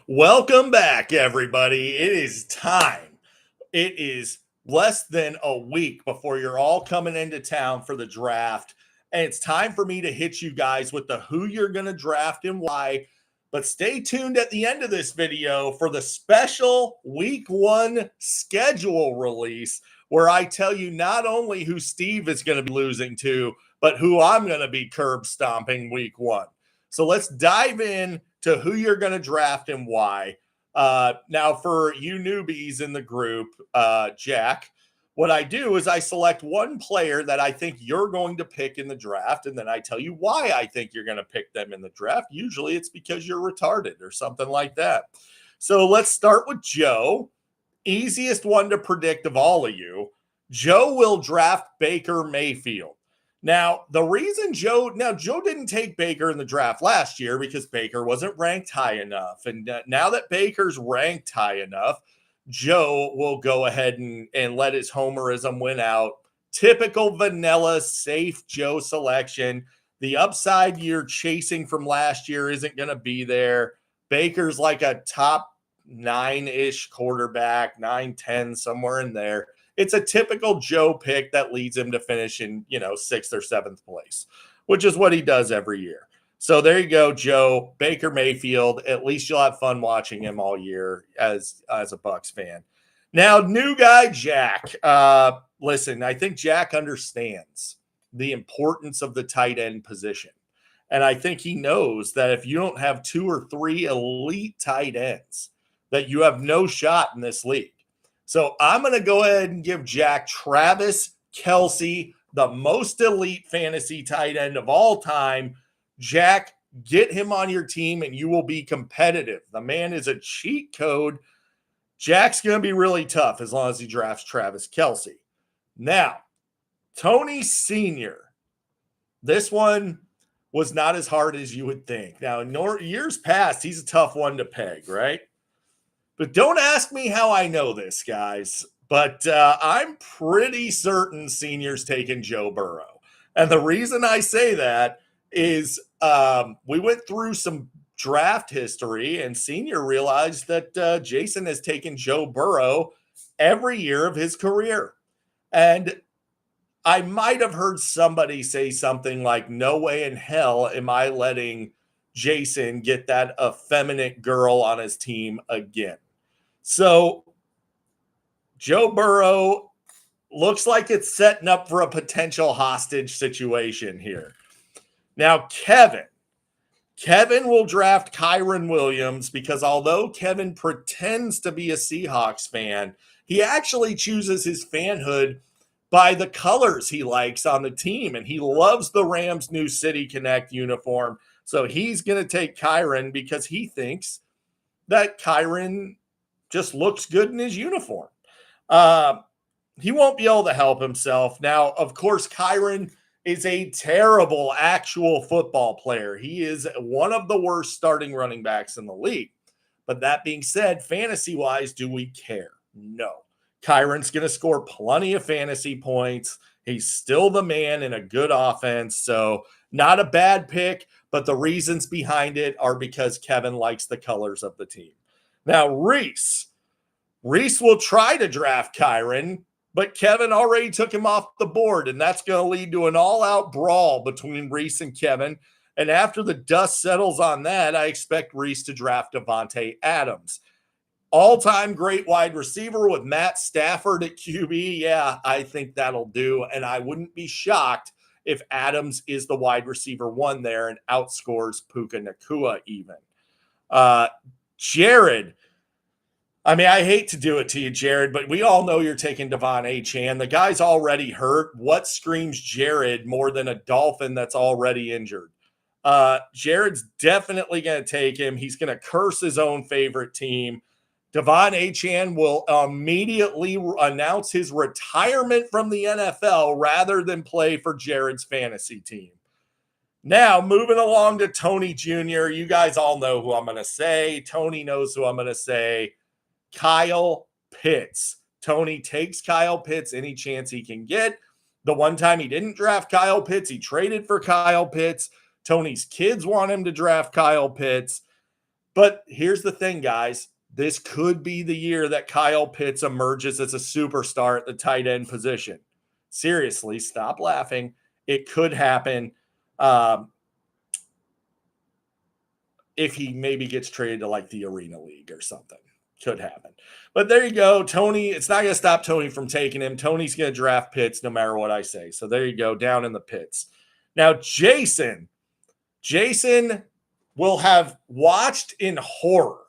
Welcome back, everybody. It is time. It is less than a week before you're all coming into town for the draft. And it's time for me to hit you guys with the who you're going to draft and why. But stay tuned at the end of this video for the special week one schedule release, where I tell you not only who Steve is going to be losing to, but who I'm going to be curb stomping week one. So let's dive in to who you're going to draft and why. Now, for you newbies in the group, Jack, what I do is I select one player that I think you're going to pick in the draft, and then I tell you why I think you're going to pick them in the draft. Usually it's because you're retarded or something like that. So let's start with Joe. Easiest one to predict of all of you. Joe will draft Baker Mayfield. Now, the reason Joe didn't take Baker in the draft last year because Baker wasn't ranked high enough. And now that Baker's ranked high enough, Joe will go ahead and let his homerism win out. Typical vanilla, safe Joe selection. The upside you're chasing from last year isn't going to be there. Baker's like a top 9-ish quarterback, 9-10, somewhere in there. It's a typical Joe pick that leads him to finish in, 6th or 7th place, which is what he does every year. So there you go, Joe. Baker Mayfield. At least you'll have fun watching him all year as a Bucs fan. Now, new guy, Jack. Listen, I think Jack understands the importance of the tight end position. And I think he knows that if you don't have 2 or 3 elite tight ends, that you have no shot in this league. So I'm going to go ahead and give Jack Travis Kelce, the most elite fantasy tight end of all time. Jack, get him on your team and you will be competitive. The man is a cheat code. Jack's going to be really tough as long as he drafts Travis Kelce. Now, Tony Sr. This one was not as hard as you would think. Now, in years past, he's a tough one to peg, right? But don't ask me how I know this, guys. But I'm pretty certain Senior's taking Joe Burrow. And the reason I say that is we went through some draft history, and Senior realized that Jason has taken Joe Burrow every year of his career. And I might have heard somebody say something like, no way in hell am I letting Jason get that effeminate girl on his team again. So Joe Burrow looks like it's setting up for a potential hostage situation here. Now, Kevin will draft Kyren Williams because although Kevin pretends to be a Seahawks fan, he actually chooses his fanhood by the colors he likes on the team, and he loves the Rams' new City Connect uniform. So he's going to take Kyren because he thinks that Kyren just looks good in his uniform. He won't be able to help himself. Now, of course, Kyren is a terrible actual football player. He is one of the worst starting running backs in the league. But that being said, fantasy-wise, do we care? No. Kyren's going to score plenty of fantasy points. He's still the man in a good offense. So not a bad pick, but the reasons behind it are because Kevin likes the colors of the team. Now, Reese will try to draft Kyren, but Kevin already took him off the board, and that's going to lead to an all-out brawl between Reese and Kevin. And after the dust settles on that, I expect Reese to draft Devontae Adams. All-time great wide receiver with Matt Stafford at QB. Yeah, I think that'll do, and I wouldn't be shocked if Adams is the wide receiver 1 there and outscores Puka Nacua even. Jared, I mean, I hate to do it to you, Jared, but we all know you're taking Devon Achane. The guy's already hurt. What screams Jared more than a Dolphin that's already injured? Jared's definitely going to take him. He's going to curse his own favorite team. Devon Achane will immediately announce his retirement from the NFL rather than play for Jared's fantasy team. Now, moving along to Tony Jr., you guys all know who I'm going to say. Tony knows who I'm going to say. Kyle Pitts. Tony takes Kyle Pitts any chance he can get. The one time he didn't draft Kyle Pitts, he traded for Kyle Pitts. Tony's kids want him to draft Kyle Pitts. But here's the thing, guys. This could be the year that Kyle Pitts emerges as a superstar at the tight end position. Seriously, stop laughing. It could happen. If he maybe gets traded to like the Arena League or something. Could happen. But there you go. Tony, it's not going to stop Tony from taking him. Tony's going to draft Pitts no matter what I say. So there you go, down in the pits. Now, Jason will have watched in horror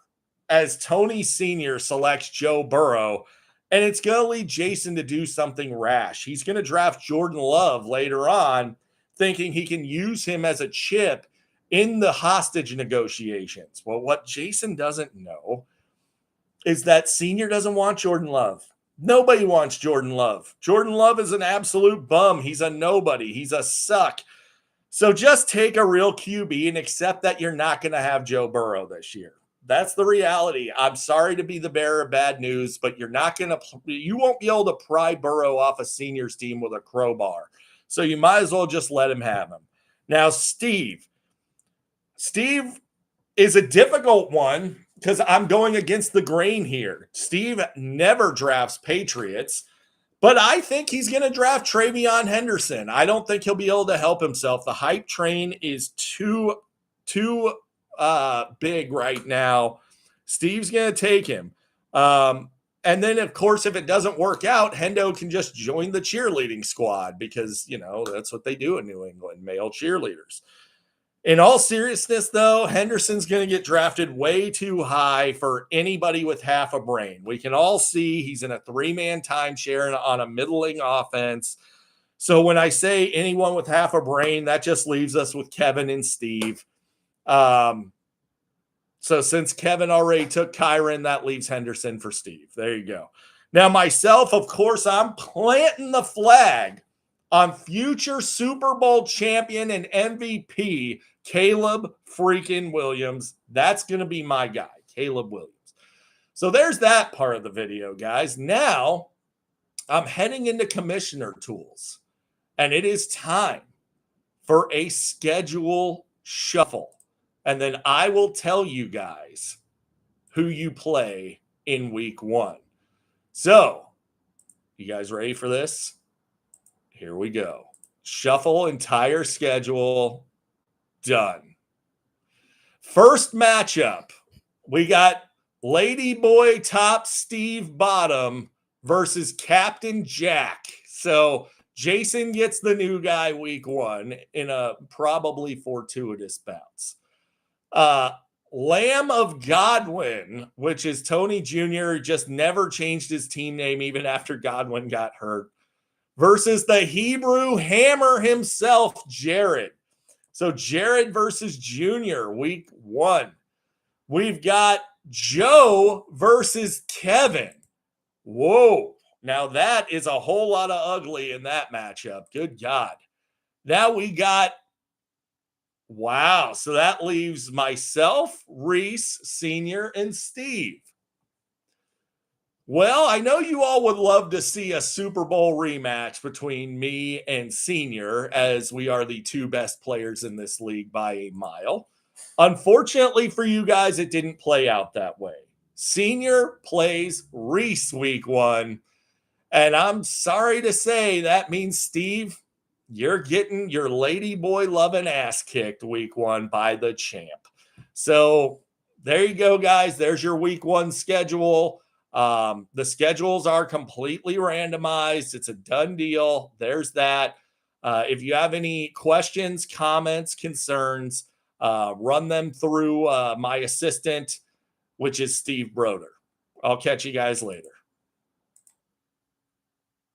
as Tony Sr. selects Joe Burrow, and it's going to lead Jason to do something rash. He's going to draft Jordan Love later on, thinking he can use him as a chip in the hostage negotiations. Well, what Jason doesn't know is that Senior doesn't want Jordan Love. Nobody wants Jordan Love. Jordan Love is an absolute bum. He's a nobody. He's a suck. So just take a real QB and accept that you're not going to have Joe Burrow this year. That's the reality. I'm sorry to be the bearer of bad news, but you won't be able to pry Burrow off a Senior's team with a crowbar. So you might as well just let him have him. Now, Steve is a difficult one because I'm going against the grain here. Steve never drafts Patriots, but I think he's going to draft Travion Henderson. I don't think he'll be able to help himself. The hype train is too big right now. Steve's going to take him. And then, of course, if it doesn't work out, Hendo can just join the cheerleading squad because, that's what they do in New England, male cheerleaders. In all seriousness, though, Henderson's going to get drafted way too high for anybody with half a brain. We can all see he's in a 3-man timeshare on a middling offense. So when I say anyone with half a brain, that just leaves us with Kevin and Steve. So since Kevin already took Kyron, that leaves Henderson for Steve. There you go. Now, myself, of course, I'm planting the flag on future Super Bowl champion and MVP, Caleb freaking Williams. That's going to be my guy, Caleb Williams. So there's that part of the video, guys. Now I'm heading into commissioner tools, and it is time for a schedule shuffle. And then I will tell you guys who you play in week 1. So, you guys ready for this? Here we go. Shuffle entire schedule. Done. First matchup. We got Lady Boy Top Steve Bottom versus Captain Jack. So Jason gets the new guy week 1 in a probably fortuitous bounce. Lamb of Godwin, which is Tony Jr., just never changed his team name even after Godwin got hurt, versus the Hebrew Hammer himself, Jared. So Jared versus Junior, week 1. We've got Joe versus Kevin. Whoa. Now that is a whole lot of ugly in that matchup. Good God. Now we got, wow. So that leaves myself, Reese, Senior, and Steve. Well, I know you all would love to see a Super Bowl rematch between me and Senior, as we are the 2 best players in this league by a mile. Unfortunately for you guys, it didn't play out that way. Senior plays Reese week 1, and I'm sorry to say that means, Steve, you're getting your lady boy loving ass kicked week 1 by the champ. So there you go, guys. There's your week 1 schedule. The schedules are completely randomized. It's a done deal. There's that. If you have any questions, comments, concerns, run them through my assistant, which is Steve Broder. I'll catch you guys later.